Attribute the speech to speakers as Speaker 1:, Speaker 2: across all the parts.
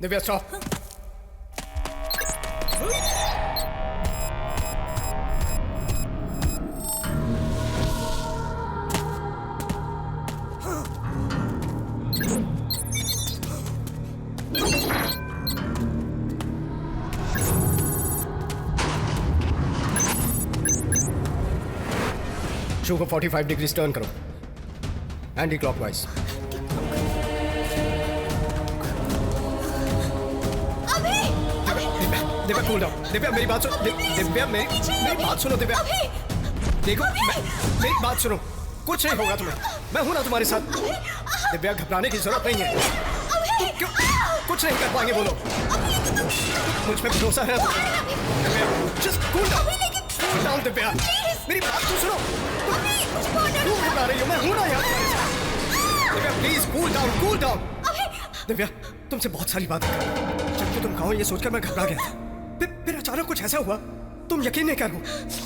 Speaker 1: Divya stop. शू को 45 degree turn करो, anti clockwise. Divya cool down. Divya मेरी बात सुनो। दिव्या मेरी बात सुनो। दिव्या देखो, मेरी बात सुनो। कुछ नहीं होगा तुम्हें, मैं हूं ना तुम्हारे साथ। दिव्या घबराने की जरूरत नहीं है। तुम क्यों कुछ नहीं कर पाएंगे? बोलो, मुझ पे भरोसा है? Divya just cool down. Divya मेरी बात तो सुनो। क्यों घबरा रही हो? मैं हूं ना यहाँ तुम्हारे साथ। Divya please cool down. Divya तुमसे बहुत सारी बात है। जब तुम कहो ये सोचकर मैं घबरा गया था, फिर अचानक कुछ ऐसा हुआ, तुम यकीन नहीं करो।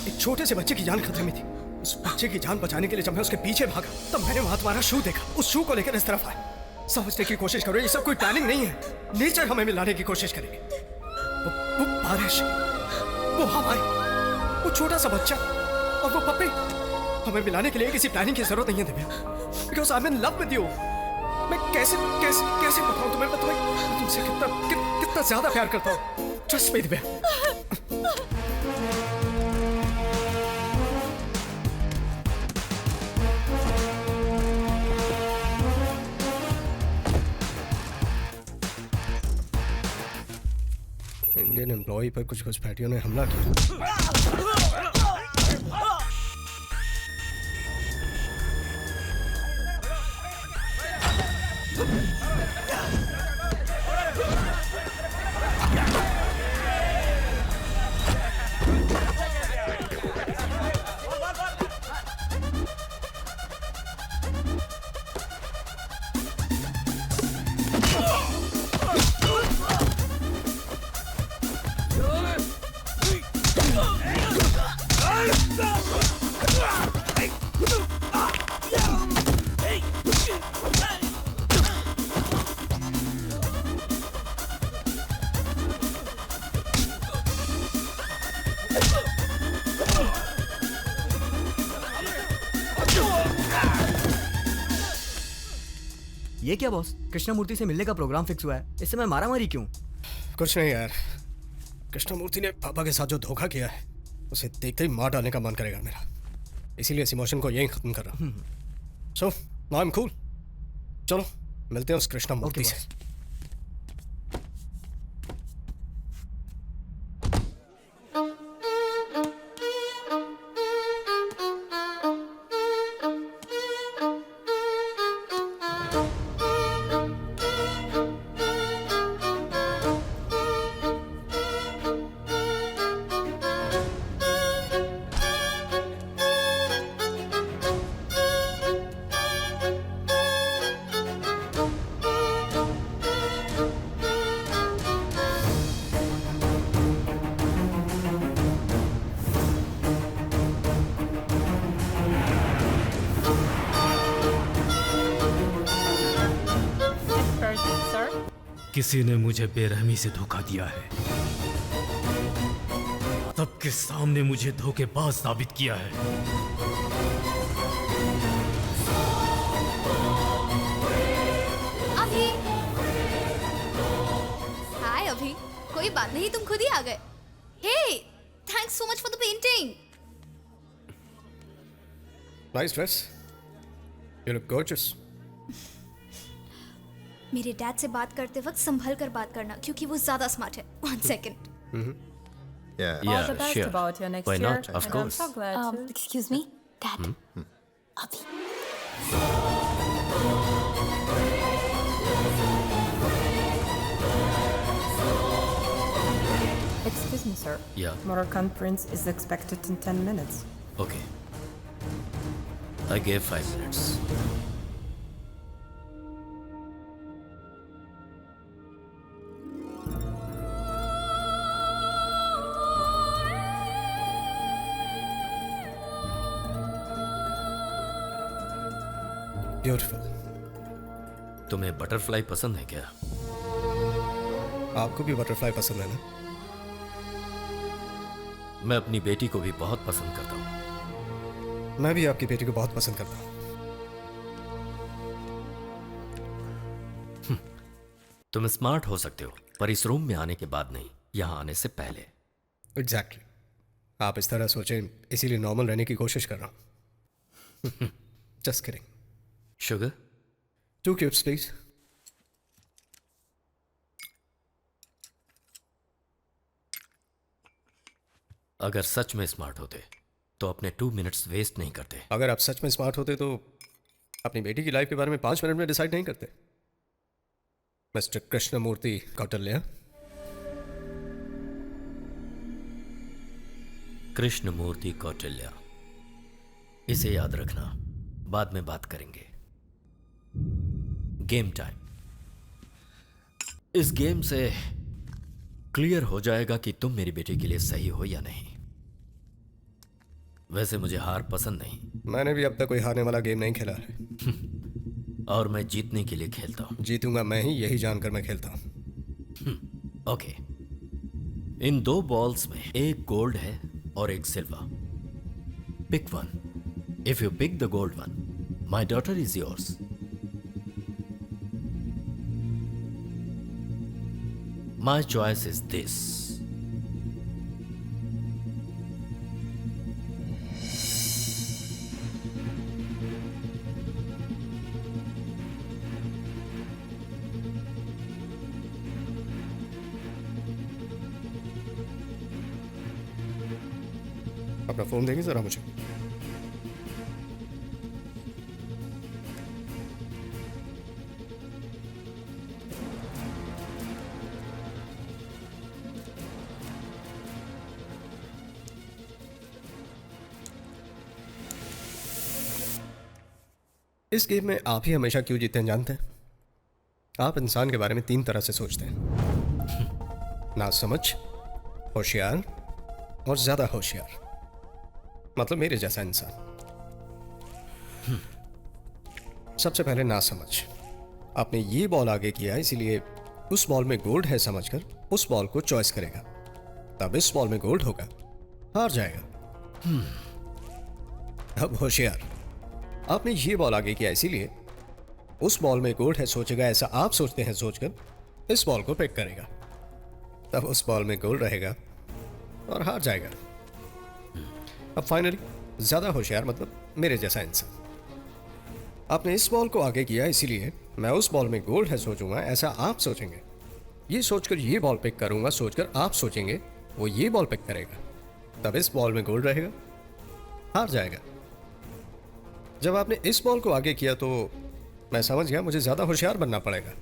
Speaker 1: एक छोटे से बच्चे की जान खतरे में थी। उस बच्चे की जान बचाने के लिए जब मैं उसके पीछे भागा, तब मैंने वहां तुम्हारा शू देखा। उस शू को लेकर इस तरफ आया। समझने की कोशिश करो, ये सब कोई प्लानिंग नहीं है। नेचर हमें मिलाने की कोशिश करेगी। वो बारिश, वो हवाएं, वो छोटा सा बच्चा और वो पप्पी, हमें मिलाने के लिए किसी प्लानिंग की जरूरत नहीं है Divya. Because I am in love with you. मैं कैसे बताऊं तुम्हें, मैं तुमसे कितना ज्यादा प्यार करता हूं। Trust me Divya. Indian employ पर कुछ घुसपैठियों ने हमला किया।
Speaker 2: ये क्या बॉस, कृष्णमूर्ति से मिलने का प्रोग्राम फिक्स हुआ है, इससे मैं मारामारी क्यों?
Speaker 1: कुछ नहीं यार, कृष्णमूर्ति ने पापा के साथ जो धोखा किया है, उसे देखते ही मार डालने का मन करेगा मेरा। इसीलिए इस इमोशन को यहीं खत्म कर रहा हूँ। So now I am cool. चलो मिलते हैं उस कृष्णमूर्ति से।
Speaker 3: किसी ने मुझे बेरहमी से धोखा दिया है। सबके सामने मुझे धोखेबाज साबित किया है।
Speaker 4: अभी हाय अभी, कोई बात नहीं, तुम खुद ही आ गए। Hey, thanks so much for the painting.
Speaker 1: Nice dress, you look gorgeous.
Speaker 4: मेरे डैड से बात करते वक्त संभल कर बात करना, क्योंकि वो ज्यादा स्मार्ट है। 1 second.
Speaker 5: Yeah.
Speaker 6: All the best
Speaker 3: sure.
Speaker 6: about your next
Speaker 3: Why
Speaker 6: year.
Speaker 3: not? Of
Speaker 6: and
Speaker 3: course.
Speaker 6: I'm so glad to.
Speaker 4: Excuse me dad. अभी
Speaker 6: Excuse me, sir.
Speaker 3: Yeah.
Speaker 6: Moroccan Prince is expected in 10 minutes.
Speaker 3: Okay. I gave 5 minutes.
Speaker 1: Beautiful.
Speaker 3: तुम्हें butterfly पसंद है क्या?
Speaker 1: आपको भी butterfly पसंद है ना?
Speaker 3: मैं अपनी बेटी को भी बहुत पसंद करता हूँ।
Speaker 1: मैं भी आपकी बेटी को बहुत पसंद करता हूँ।
Speaker 3: तुम स्मार्ट हो सकते हो, पर इस रूम में आने के बाद नहीं, यहाँ आने से पहले।
Speaker 1: एग्जैक्टली। आप इस तरह सोचें, इसीलिए नॉर्मल रहने की कोशिश कर रहा हूँ। Just kidding.
Speaker 3: Sugar?
Speaker 1: 2 cubes, please.
Speaker 3: अगर सच में स्मार्ट होते तो अपने 2 मिनट्स वेस्ट नहीं करते।
Speaker 1: अगर आप सच में स्मार्ट होते तो अपनी बेटी की लाइफ के बारे में 5 मिनट में डिसाइड नहीं करते। मिस्टर कृष्णमूर्ति कौटिल्य।
Speaker 3: कृष्णमूर्ति कौटिल्य, इसे याद रखना, बाद में बात करेंगे। Game time. इस गेम से क्लियर हो जाएगा कि तुम मेरी बेटी के लिए सही हो या नहीं। वैसे मुझे हार पसंद नहीं,
Speaker 1: मैंने भी अब तक कोई हारने वाला गेम नहीं खेला है।
Speaker 3: और मैं जीतने के लिए खेलता हूं।
Speaker 1: जीतूंगा मैं ही, यही जानकर मैं खेलता हूं।
Speaker 3: ओके। इन 2 बॉल्स में एक गोल्ड है और एक silver. Pick one. If you pick the gold one, my daughter is yours. My choice is this.
Speaker 1: अपना फोन देंगे जरा मुझे। इस गेम में आप ही हमेशा क्यों जीतते हैं जानते हैं? आप इंसान के बारे में 3 तरह से सोचते हैं। नासमझ, होशियार और ज्यादा होशियार। मतलब मेरे जैसा इंसान। सबसे पहले नासमझ। आपने ये बॉल आगे किया, इसीलिए उस बॉल में गोल्ड है समझकर उस बॉल को चॉइस करेगा। तब इस बॉल में गोल्ड होगा, हार जाएगा। अब होशियार। आपने ये बॉल आगे किया, इसीलिए उस बॉल में गोल्ड है सोचेगा, ऐसा आप सोचते हैं सोचकर इस बॉल को पिक करेगा। तब उस बॉल में गोल्ड रहेगा और हार जाएगा। अब फाइनली ज्यादा होशियार मतलब मेरे जैसा इंसान। आपने इस बॉल को आगे किया, इसीलिए मैं उस बॉल में गोल्ड है सोचूंगा, ऐसा आप सोचेंगे। ये सोचकर ये बॉल पिक करूंगा, सोचकर आप सोचेंगे वो ये बॉल पिक करेगा। तब इस बॉल में गोल्ड रहेगा, हार जाएगा। जब आपने इस बॉल को आगे किया तो मैं समझ गया मुझे ज्यादा होशियार बनना पड़ेगा।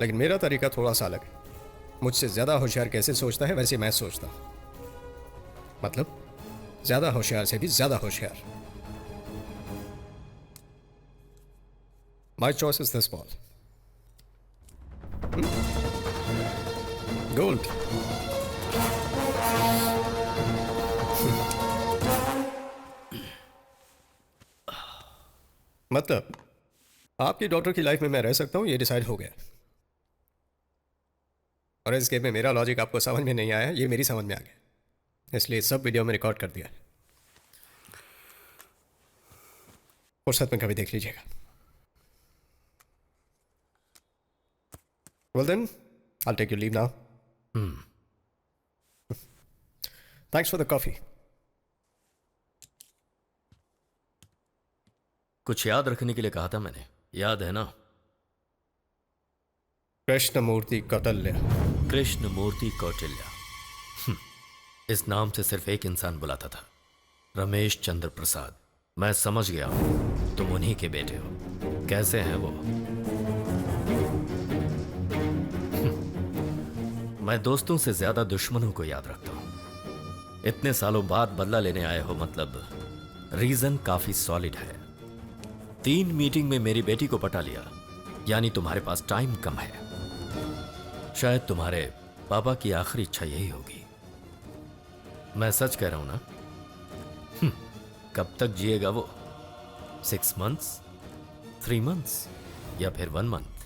Speaker 1: लेकिन मेरा तरीका थोड़ा सा अलग है। मुझसे ज्यादा होशियार कैसे सोचता है वैसे मैं सोचता हूं। मतलब ज्यादा होशियार से भी ज्यादा होशियार। माई choice is this ball. Gold. मतलब आपकी डॉटर की लाइफ में मैं रह सकता हूं, ये डिसाइड हो गया। और इस गेम में मेरा लॉजिक आपको समझ में नहीं आया, ये मेरी समझ में आ गया, इसलिए सब वीडियो में रिकॉर्ड कर दिया। फुर्सत में कभी देख लीजिएगा। Well then, I'll take your leave now. Thanks for the coffee.
Speaker 3: कुछ याद रखने के लिए कहा था मैंने, याद है ना?
Speaker 1: कृष्णमूर्ति कौटिल्य।
Speaker 3: कृष्णमूर्ति कौटिल्य। इस नाम से सिर्फ एक इंसान बुलाता था, रमेश चंद्र प्रसाद। मैं समझ गया हूं तुम उन्हीं के बेटे हो। कैसे हैं वो? मैं दोस्तों से ज्यादा दुश्मनों को याद रखता हूं। इतने सालों बाद बदला लेने आए हो, मतलब रीजन काफी सॉलिड है। 3 मीटिंग में मेरी बेटी को पटा लिया, यानी तुम्हारे पास टाइम कम है। शायद तुम्हारे पापा की आखिरी इच्छा यही होगी। मैं सच कह रहा हूं ना? कब तक जिएगा वो? 6 months, 3 months या फिर 1 month?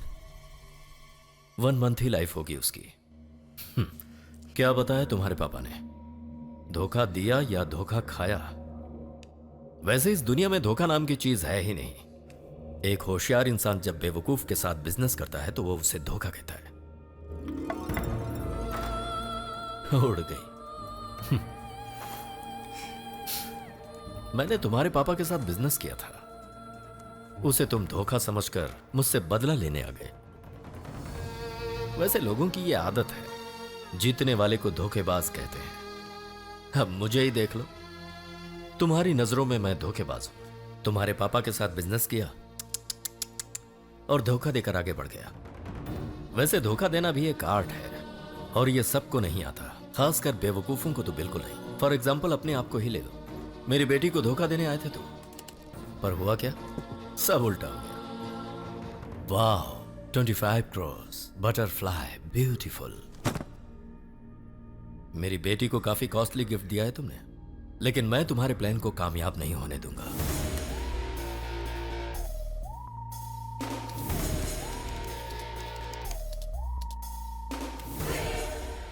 Speaker 3: 1 month ही लाइफ होगी उसकी। क्या बताया तुम्हारे पापा ने? धोखा दिया या धोखा खाया? वैसे इस दुनिया में धोखा नाम की चीज है ही नहीं। एक होशियार इंसान जब बेवकूफ के साथ बिजनेस करता है तो वो उसे धोखा कहता है। उड़ गई। मैंने तुम्हारे पापा के साथ बिजनेस किया था, उसे तुम धोखा समझकर मुझसे बदला लेने आ गए। वैसे लोगों की ये आदत है, जीतने वाले को धोखेबाज कहते हैं। अब मुझे ही देख लो, तुम्हारी नजरों में मैं धोखेबाज हूं। तुम्हारे पापा के साथ बिजनेस किया और धोखा देकर आगे बढ़ गया। वैसे धोखा देना भी एक आर्ट है और ये सबको नहीं आता, खासकर बेवकूफों को तो बिल्कुल नहीं। फॉर एग्जाम्पल अपने आप को ही ले लो। मेरी बेटी को धोखा देने आए थे तुम, पर हुआ क्या? सब उल्टा हो गया। वाह, 25 crores, बटरफ्लाई, ब्यूटीफुल। मेरी बेटी को काफी कॉस्टली गिफ्ट दिया है तुमने, लेकिन मैं तुम्हारे प्लान को कामयाब नहीं होने दूंगा।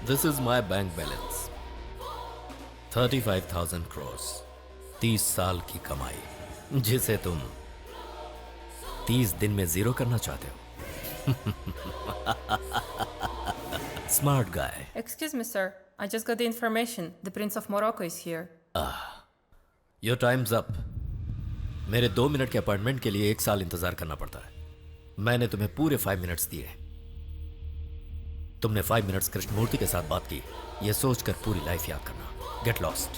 Speaker 3: This is my bank balance, 35,000 crores, 30 साल की कमाई, जिसे तुम 30 दिन में जीरो करना चाहते हो। Smart guy.
Speaker 6: Excuse me, sir. I just got the information. The Prince of Morocco is here.
Speaker 3: Your time's up. मेरे 2 मिनट के अपॉइंटमेंट के लिए 1 साल इंतजार करना पड़ता है। मैंने तुम्हें पूरे 5 मिनट्स दिए। तुमने 5 मिनट्स कृष्णमूर्ति के साथ बात की, यह सोचकर पूरी लाइफ याद करना। Get lost.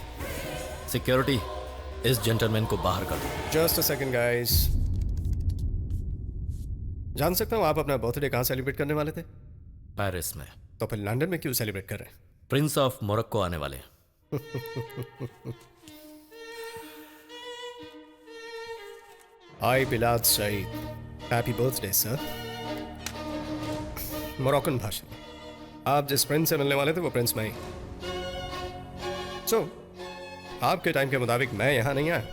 Speaker 3: सिक्योरिटी, इस जेंटलमैन को बाहर कर दो।
Speaker 1: Just a second guys. जान सकता हूँ आप अपना बर्थडे कहाँ सेलिब्रेट करने वाले थे?
Speaker 3: पेरिस में।
Speaker 1: तो फिर लंदन में क्यों सेलिब्रेट कर रहे हैं?
Speaker 3: प्रिंस ऑफ मोरक्को आने वाले हैं।
Speaker 1: Hi Bilad Saeed, happy birthday sir. Moroccan भाषा। आप जिस प्रिंस से मिलने वाले थे वो प्रिंस मैं ही। सो आपके टाइम के मुताबिक मैं यहाँ नहीं आया।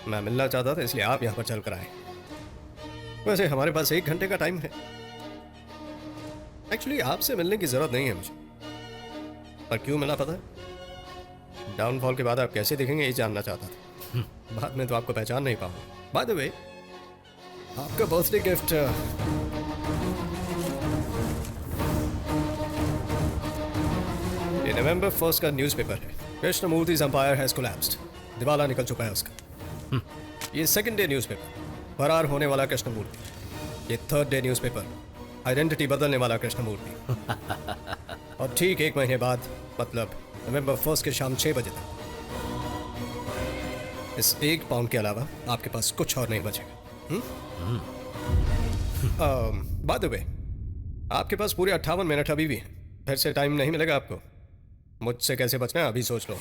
Speaker 1: मैं मिलना चाहता था इसलिए आप यहाँ पर चल कर आए। वैसे हमारे पास 1 घंटे का टाइम है। एक्चुअली आपसे मिलने की जरूरत नहीं है मुझे, पर क्यों मिला पता है? डाउनफॉल के बाद आप कैसे दिखेंगे ये जानना चाहता था। बाद में तो आपको पहचान नहीं पाऊंगा। बाय द वे, आपका बर्थडे गिफ्ट ये नवंबर 1 का न्यूज़पेपर है। कृष्णमूर्ति's empire has collapsed। दिवाला निकल चुका है उसका। ये 2nd डे न्यूज़पेपर, फरार होने वाला कृष्णमूर्ति। ये 3rd डे न्यूज़पेपर, आइडेंटिटी बदलने वाला कृष्णमूर्ति। और ठीक 1 महीने बाद, मतलब नवंबर 1 के शाम 6 बजे तक, इस 1 पाउंड के अलावा आपके पास कुछ और नहीं बचेगा। बाय द वे, आपके पास पूरे 58 मिनट अभी भी हैं। फिर से टाइम नहीं मिलेगा आपको। मुझसे कैसे बचना है अभी सोच लो।